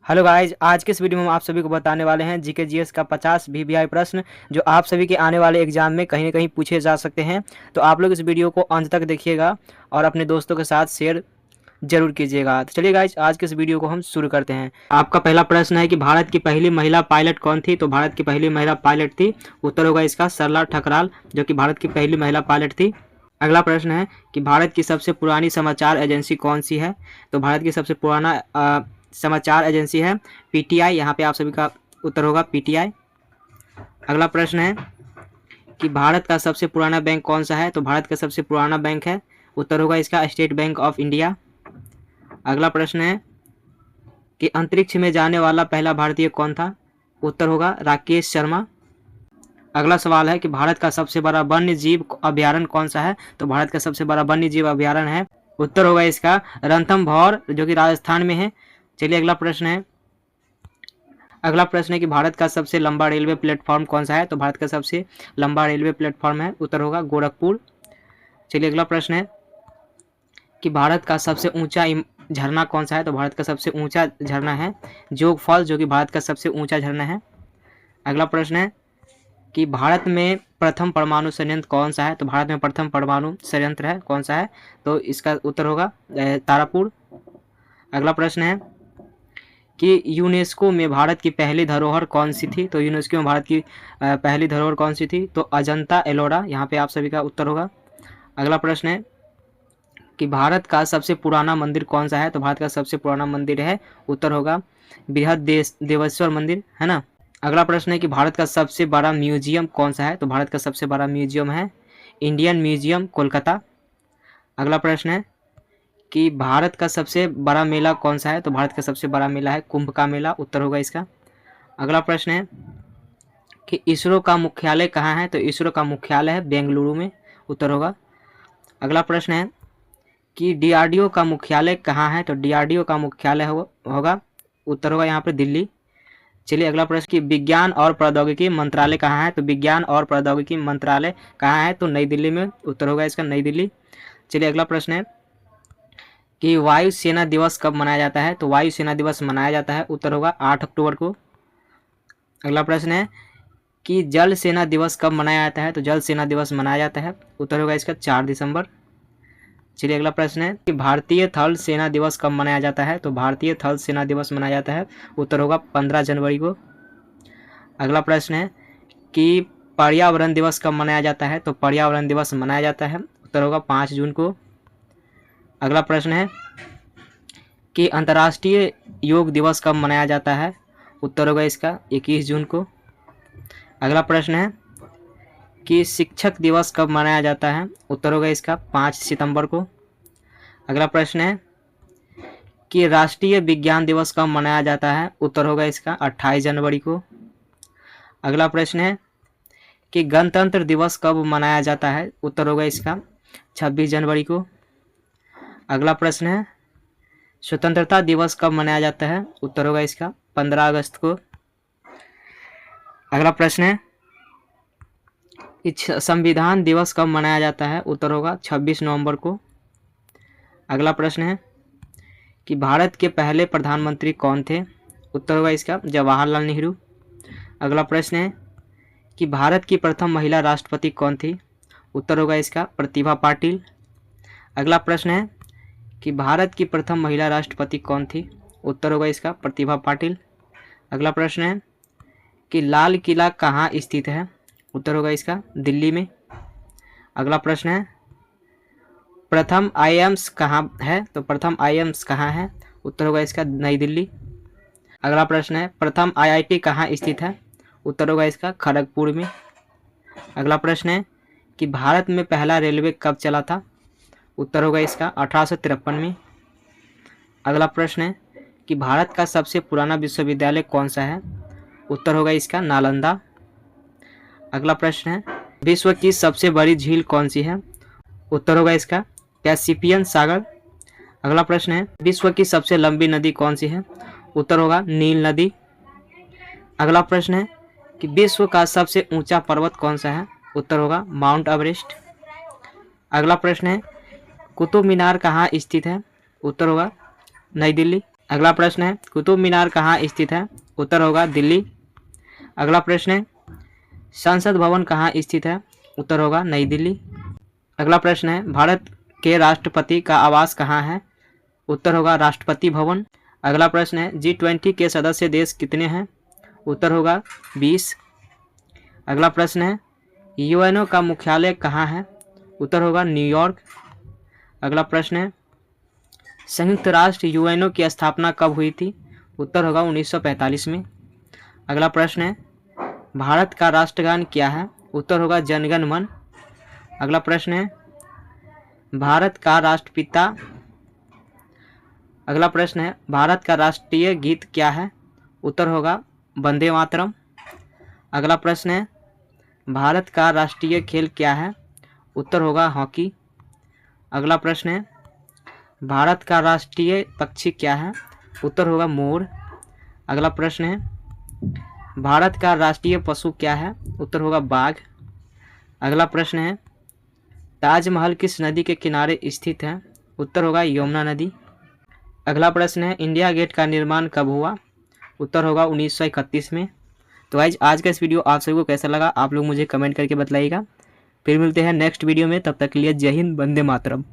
Hello guys, आज के इस वीडियो में हम आप सभी को बताने वाले हैं जीके जीएस का 50 वीवीआई प्रश्न जो आप सभी के आने वाले एग्जाम में कहीं ना कहीं पूछे जा सकते हैं। तो आप लोग इस वीडियो को अंत तक देखिएगा और अपने दोस्तों के साथ शेयर जरूर कीजिएगा। तो चलिए गाइज, आज के इस वीडियो को हम शुरू करते हैं। आपका पहला प्रश्न है कि भारत की पहली महिला पायलट कौन थी? तो भारत की पहली महिला पायलट थी, उत्तर होगा इसका सरला ठकराल, जो कि भारत की पहली महिला पायलट थी। अगला प्रश्न है कि भारत की सबसे पुरानी समाचार एजेंसी कौन सी है? तो भारत की सबसे पुराना समाचार एजेंसी है पीटीआई। यहाँ पे आप सभी का उत्तर होगा पीटीआई। अगला प्रश्न है कि भारत का सबसे पुराना बैंक कौन सा है? तो भारत का सबसे पुराना बैंक है, उत्तर होगा इसका स्टेट बैंक ऑफ इंडिया। अगला प्रश्न है कि अंतरिक्ष में जाने वाला पहला भारतीय कौन था? उत्तर होगा राकेश शर्मा। अगला सवाल है कि भारत का सबसे बड़ा वन्य जीव अभ्यारण्य कौन सा है? तो भारत का सबसे बड़ा वन्य जीव अभ्यारण्य है, उत्तर होगा इसका रणथंभौर, जो कि राजस्थान में है। चलिए अगला प्रश्न है कि भारत का सबसे लंबा रेलवे प्लेटफॉर्म कौन सा है? तो भारत का सबसे लंबा रेलवे प्लेटफॉर्म है, उत्तर होगा गोरखपुर। चलिए अगला प्रश्न है कि भारत का सबसे ऊंचा झरना कौन सा है? तो भारत का सबसे ऊंचा झरना है जोग फॉल, जो कि भारत का सबसे ऊंचा झरना है। अगला प्रश्न है कि भारत में प्रथम परमाणु संयंत्र कौन सा है? तो भारत में प्रथम परमाणु संयंत्र है कौन सा है? तो इसका उत्तर होगा तारापुर। अगला प्रश्न है कि यूनेस्को में भारत की पहली धरोहर कौन सी थी? तो यूनेस्को में भारत की पहली धरोहर कौन सी थी? तो अजंता एलोरा, यहाँ पे आप सभी का उत्तर होगा। अगला प्रश्न है कि भारत का सबसे पुराना मंदिर कौन सा है? तो भारत का सबसे पुराना मंदिर है, उत्तर होगा बृहद देवेश्वर मंदिर, है ना। अगला प्रश्न है कि भारत का सबसे बड़ा म्यूजियम कौन सा है? तो भारत का सबसे बड़ा म्यूजियम है इंडियन म्यूजियम कोलकाता। अगला प्रश्न है कि भारत का सबसे बड़ा मेला कौन सा है? तो भारत का सबसे बड़ा मेला है कुंभ का मेला, उत्तर होगा इसका। अगला प्रश्न है कि इसरो का मुख्यालय कहाँ है? तो इसरो का मुख्यालय है बेंगलुरु में, उत्तर होगा। अगला प्रश्न है कि डीआरडीओ का मुख्यालय कहाँ है? तो डीआरडीओ का मुख्यालय होगा, उत्तर होगा यहाँ पर दिल्ली। चलिए अगला प्रश्न कि विज्ञान और प्रौद्योगिकी मंत्रालय कहाँ है? तो विज्ञान और प्रौद्योगिकी मंत्रालय कहाँ है? तो नई दिल्ली में, उत्तर होगा इसका नई दिल्ली। चलिए अगला प्रश्न है कि वायु सेना दिवस कब मनाया जाता है? तो वायु सेना दिवस मनाया जाता है, उत्तर होगा 8 अक्टूबर को। अगला प्रश्न है कि जल सेना दिवस कब मनाया जाता है? तो जल सेना दिवस मनाया जाता है, उत्तर होगा इसका 4 दिसंबर। चलिए अगला प्रश्न है कि भारतीय थल सेना दिवस कब मनाया जाता है? तो भारतीय थल सेना दिवस मनाया जाता है, उत्तर होगा 15 जनवरी को। अगला प्रश्न है कि पर्यावरण दिवस कब मनाया जाता है? तो पर्यावरण दिवस मनाया जाता है, उत्तर होगा 5 जून को। अगला प्रश्न है कि अंतर्राष्ट्रीय योग दिवस कब मनाया जाता है? उत्तर होगा इसका 21 जून को। अगला प्रश्न है कि शिक्षक दिवस कब मनाया जाता है? उत्तर होगा इसका 5 सितंबर को। अगला प्रश्न है कि राष्ट्रीय विज्ञान दिवस कब मनाया जाता है? उत्तर होगा इसका 28 जनवरी को। अगला प्रश्न है कि गणतंत्र दिवस कब मनाया जाता है? उत्तर होगा इसका 26 जनवरी को। अगला प्रश्न है स्वतंत्रता दिवस कब मनाया जाता है? उत्तर होगा इसका 15 अगस्त को। अगला प्रश्न है कि संविधान दिवस कब मनाया जाता है? उत्तर होगा 26 नवंबर को। अगला प्रश्न है कि भारत के पहले प्रधानमंत्री कौन थे? उत्तर होगा इसका जवाहरलाल नेहरू। अगला प्रश्न है कि भारत की प्रथम महिला राष्ट्रपति कौन थी? उत्तर होगा इसका प्रतिभा पाटिल। अगला प्रश्न है कि भारत की प्रथम महिला राष्ट्रपति कौन थी? उत्तर होगा इसका प्रतिभा पाटिल। अगला प्रश्न है कि लाल किला कहाँ स्थित है? उत्तर होगा इसका दिल्ली में। अगला प्रश्न है प्रथम आईएम्स कहाँ है? तो प्रथम आईएम्स कहाँ है? उत्तर होगा इसका नई दिल्ली। अगला प्रश्न है प्रथम आईआईटी कहाँ स्थित है? उत्तर होगा इसका खड़गपुर में। अगला प्रश्न है कि भारत में पहला रेलवे कब चला था? उत्तर होगा इसका 1853 में। अगला प्रश्न है कि भारत का सबसे पुराना विश्वविद्यालय कौन सा है? उत्तर होगा इसका नालंदा। अगला प्रश्न है विश्व की सबसे बड़ी झील कौन सी है? उत्तर होगा इसका कैस्पियन सागर। अगला प्रश्न है विश्व की सबसे लंबी नदी कौन सी है? उत्तर होगा नील नदी। अगला प्रश्न है कि विश्व का सबसे ऊंचा पर्वत कौन सा है? उत्तर होगा माउंट एवरेस्ट। अगला प्रश्न है कुतुब मीनार कहाँ स्थित है? उत्तर होगा नई दिल्ली। अगला प्रश्न है कुतुब मीनार कहाँ स्थित है? उत्तर होगा दिल्ली। अगला प्रश्न है संसद भवन कहाँ स्थित है? उत्तर होगा नई दिल्ली। अगला प्रश्न है भारत के राष्ट्रपति का आवास कहाँ है? उत्तर होगा राष्ट्रपति भवन। अगला प्रश्न है G20 के सदस्य देश कितने हैं? उत्तर होगा 20। अगला प्रश्न है यूएनओ का मुख्यालय कहाँ है? उत्तर होगा न्यूयॉर्क। अगला प्रश्न है संयुक्त राष्ट्र यूएनओ की स्थापना कब हुई थी? उत्तर होगा 1945 में। अगला प्रश्न है भारत का राष्ट्रगान क्या है? उत्तर होगा जनगण मन। अगला प्रश्न है भारत का राष्ट्रपिता अगला प्रश्न है भारत का राष्ट्रीय गीत क्या है? उत्तर होगा वंदे मातरम। अगला प्रश्न है भारत का राष्ट्रीय खेल क्या है? उत्तर होगा हॉकी। अगला प्रश्न है भारत का राष्ट्रीय पक्षी क्या है? उत्तर होगा मोर। अगला प्रश्न है भारत का राष्ट्रीय पशु क्या है? उत्तर होगा बाघ। अगला प्रश्न है ताजमहल किस नदी के किनारे स्थित है? उत्तर होगा यमुना नदी। अगला प्रश्न है इंडिया गेट का निर्माण कब हुआ? उत्तर होगा 1931 में। तो गाइज आज का इस वीडियो आप सभी को कैसा लगा आप लोग मुझे कमेंट करके बताइएगा। फिर मिलते हैं नेक्स्ट वीडियो में, तब तक के लिए जय हिंद, वंदे मातरम।